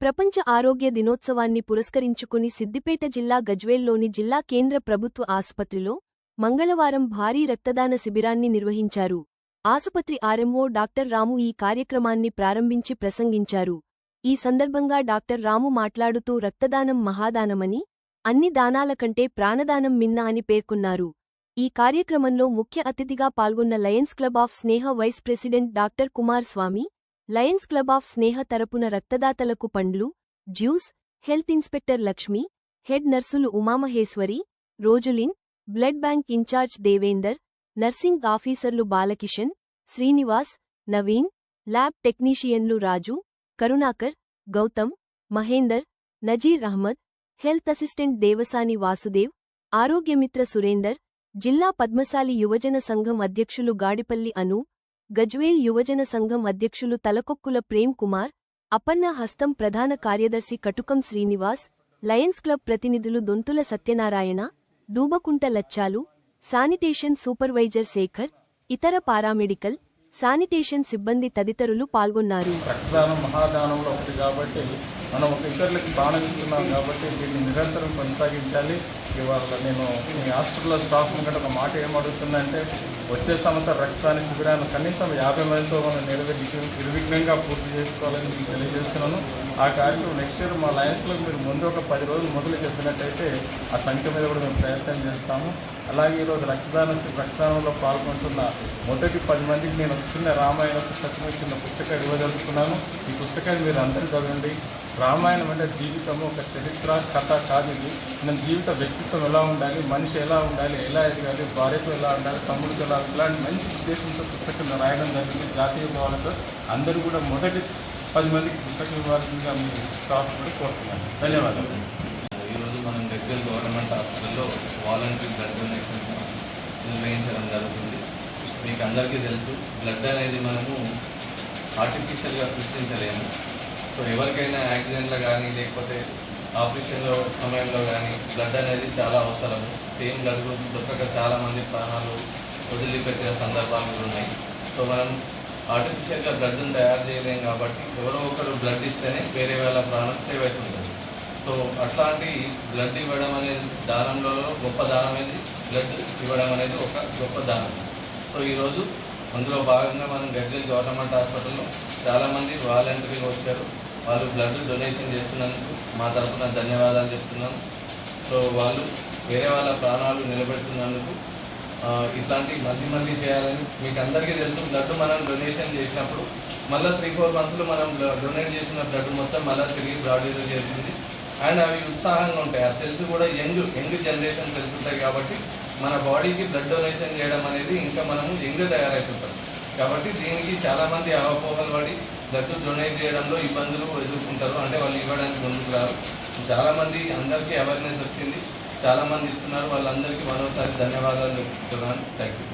ప్రపంచ ఆరోగ్య దినోత్సవాన్ని పురస్కరించుకుని సిద్దిపేట జిల్లా గజ్వేల్లోని జిల్లా కేంద్ర ప్రభుత్వ ఆసుపత్రిలో మంగళవారం భారీ రక్తదాన శిబిరాన్ని నిర్వహించారు. ఆసుపత్రి ఆర్ఎంఓ డాక్టర్ రాము ఈ కార్యక్రమాన్ని ప్రారంభించి ప్రసంగించారు. ఈ సందర్భంగా డాక్టర్ రాము మాట్లాడుతూ రక్తదానం మహాదానమని, అన్ని దానాల కంటే ప్రాణదానం మిన్న అని పేర్కొన్నారు. ఈ కార్యక్రమంలో ముఖ్య అతిథిగా పాల్గొన్న lions club of Sneha vice president doctor Kumar Swamy, lions club of Sneha తరపున రక్తదాతలకు పండ్లు, juice, health inspector Lakshmi, head నర్సులు Umamaheshwari, Roselin, blood bank incharge Devender, nursing ఆఫీసర్లు బాలకిషన్, శ్రీనివాస్, నవీన్, ల్యాబ్ టెక్నీషియన్లు రాజు, కరుణాకర్, గౌతమ్, మహేందర్, నజీర్ అహ్మద్, హెల్త్ అసిస్టెంట్ దేవసాని వాసుదేవ్, ఆరోగ్యమిత్ర సురేందర్, జిల్లా పద్మశాలి యువజన సంఘం అధ్యక్షులు గాడిపల్లి అను, గజ్వేల్ యువజన సంఘం అధ్యక్షులు తలకొక్కుల ప్రేమ్ కుమార్, అపన్న హస్తం ప్రధాన కార్యదర్శి కటుకం శ్రీనివాస్, లయన్స్ క్లబ్ ప్రతినిధులు దొంతుల సత్యనారాయణ, దూబకుంట లచ్చాలు, శానిటేషన్ సూపర్వైజర్ శేఖర్, ఇతర పారామెడికల్, శానిటేషన్ సిబ్బంది తదితరులు పాల్గొన్నారు. రక్తదానం మహాదానంలో ఒకటి కాబట్టి మనం ఇతరులకు ప్రాణం ఇస్తున్నాం కాబట్టి దీన్ని నిరంతరం కొనసాగించాలి. ఇవాళ నేను మీ హాస్పిటల్లో స్టాఫ్ కంటే ఒక మాట ఏమడుగుతుందంటే, వచ్చే సంవత్సరం రక్తదాన శిబిరాన్ని కనీసం 50 మందితో మనం నిర్విఘ్నంగా పూర్తి చేసుకోవాలని మీకు తెలియజేస్తున్నాను. ఆ కార్యక్రమం నెక్స్ట్ ఇయర్ మా లయన్స్ క్లబ్ మీరు ముందు ఒక 10 రోజులు మొదలు చెప్పినట్టయితే ఆ సంఖ్య మీద కూడా మేము ప్రయత్నం చేస్తాము. అలాగే ఈరోజు రక్తదానంలో పాల్గొంటున్న మొదటి 10 మందికి నేను చిన్న రామాయణ పుస్తకం చిన్న పుస్తకాలు ఇవ్వదలుచుకున్నాను. ఈ పుస్తకాన్ని మీరు అందరూ చదవండి. రామాయణం అంటే జీవితము ఒక చరిత్ర కథ కాదు. ఇది మన జీవిత వ్యక్తిత్వం ఎలా ఉండాలి, మనిషి ఎలా ఉండాలి, ఎలా ఎదగాలి, భార్యతో ఎలా ఉండాలి, తమ్ముడితో ఎలా ఇలాంటి మంచి ఉద్దేశంతో పుస్తకం రాయడం జరిగింది. జాతీయ భావాలతో అందరూ కూడా మొదటి 10 మందికి పుస్తకం ఇవ్వాల్సిందిగా మీ స్టాఫ్ కూడా కోరుతున్నాను. ధన్యవాదాలు. ఈరోజు మనం గజ్వేల్ గవర్నమెంట్ హాస్పిటల్లో వాలంటరీ బ్లడ్ డొనేషన్ నిర్వహించడం జరుగుతుంది. మీకు అందరికీ తెలుసు, బ్లడ్ అనేది మనము ఆర్టిఫిషియల్గా సృష్టించలేము. సో ఎవరికైనా యాక్సిడెంట్లో కానీ లేకపోతే ఆపరేషన్లో సమయంలో కానీ బ్లడ్ అనేది చాలా అవసరము. సేమ్ బ్లడ్ గ్రూప్ దొరకక చాలామంది ప్రాణాలు వదిలిపెట్టిన సందర్భాలు కూడా ఉన్నాయి. సో మనం ఆర్టిఫిషియల్గా బ్లడ్ని తయారు చేయలేం కాబట్టి ఎవరో ఒకరు బ్లడ్ ఇస్తేనే వేరే వాళ్ళ ప్రాణం సేవ్ అవుతుంటుంది. సో అట్లాంటి బ్లడ్ ఇవ్వడం అనేది దానంలో గొప్ప దానం అనేది బ్లడ్ ఇవ్వడం అనేది ఒక గొప్ప దానం. సో ఈరోజు అందులో భాగంగా మనం గజ్వేల్ గవర్నమెంట్ హాస్పిటల్లో చాలామంది వాలంటీర్లు వచ్చారు. వాళ్ళు బ్లడ్ డొనేషన్ చేస్తున్నందుకు మా తరఫున ధన్యవాదాలు చెప్తున్నాం. సో వాళ్ళు వేరే వాళ్ళ ప్రాణాలు నిలబెడుతున్నందుకు ఇట్లాంటి మళ్ళీ చేయాలని మీకు అందరికీ తెలుసు. బ్లడ్ మనం డొనేషన్ చేసినప్పుడు మళ్ళీ 3-4 మంత్స్లో మనం డొనేట్ చేసిన బ్లడ్ మొత్తం మళ్ళీ తిరిగి బాడీలో చేరుతుంది. అండ్ అవి ఉత్సాహంగా ఉంటాయి. ఆ సెల్స్ కూడా యంగ్ జనరేషన్ సెల్స్ ఉంటాయి కాబట్టి మన బాడీకి బ్లడ్ డొనేషన్ చేయడం అనేది ఇంకా మనము యంగ్ తయారైపోతాం. కాబట్టి దీనికి చాలామంది అపోహలు పడి బ్లడ్ డొనేట్ చేయడంలో ఇబ్బందులు ఎదుర్కొంటారు. అంటే వాళ్ళు ఇవ్వడానికి ముందుకు రారు. చాలామంది అందరికీ అవేర్నెస్ వచ్చింది, చాలామంది ఇస్తున్నారు. వాళ్ళందరికీ మరోసారి ధన్యవాదాలు చెప్తున్నాను. Thank you.